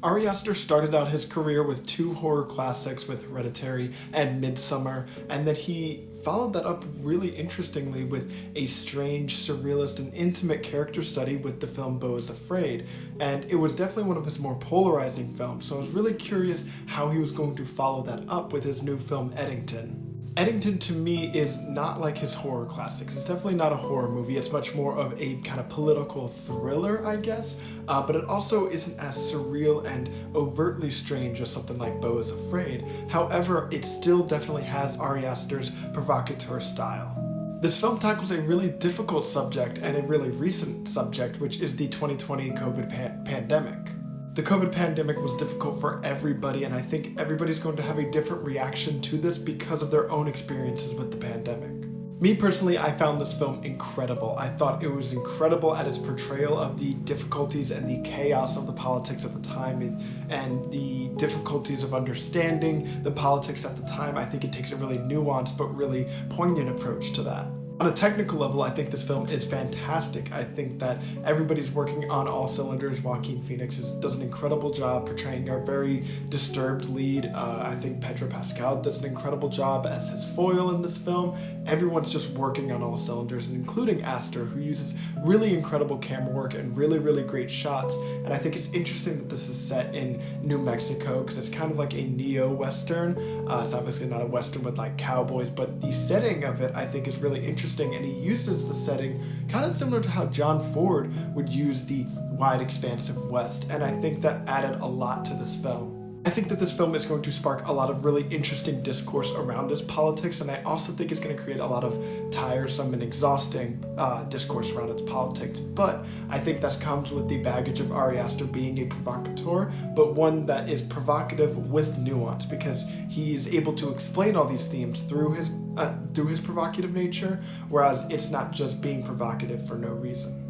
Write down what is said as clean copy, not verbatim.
Ari Aster started out his career with two horror classics with Hereditary and Midsummer, and then he followed that up really interestingly with a strange, surrealist, and intimate character study with the film Beau is Afraid, and it was definitely one of his more polarizing films, so I was really curious how he was going to follow that up with his new film Eddington. Eddington to me is not like his horror classics. It's definitely not a horror movie. It's much more of a kind of political thriller, I guess, but it also isn't as surreal and overtly strange as something like Beau is Afraid. However, it still definitely has Ari Aster's provocateur style. This film tackles a really difficult subject and a really recent subject, which is the 2020 COVID pandemic. The COVID pandemic was difficult for everybody, and I think everybody's going to have a different reaction to this because of their own experiences with the pandemic. Me personally, I found this film incredible. I thought it was incredible at its portrayal of the difficulties and the chaos of the politics at the time and the difficulties of understanding the politics at the time. I think it takes a really nuanced but really poignant approach to that. On a technical level, I think this film is fantastic. I think that everybody's working on all cylinders. Joaquin Phoenix does an incredible job portraying our very disturbed lead. I think Pedro Pascal does an incredible job as his foil in this film. Everyone's just working on all cylinders, including Aster, who uses really incredible camera work and really, really great shots. And I think it's interesting that this is set in New Mexico because it's kind of like a neo-Western. It's obviously not a Western with like cowboys, but the setting of it I think is really interesting. And he uses the setting kind of similar to how John Ford would use the wide expansive West, and I think that added a lot to this film. I think that this film is going to spark a lot of really interesting discourse around its politics, and I also think it's going to create a lot of tiresome and exhausting discourse around its politics, but I think that comes with the baggage of Ari Aster being a provocateur, but one that is provocative with nuance, because he is able to explain all these themes through his provocative nature, whereas it's not just being provocative for no reason.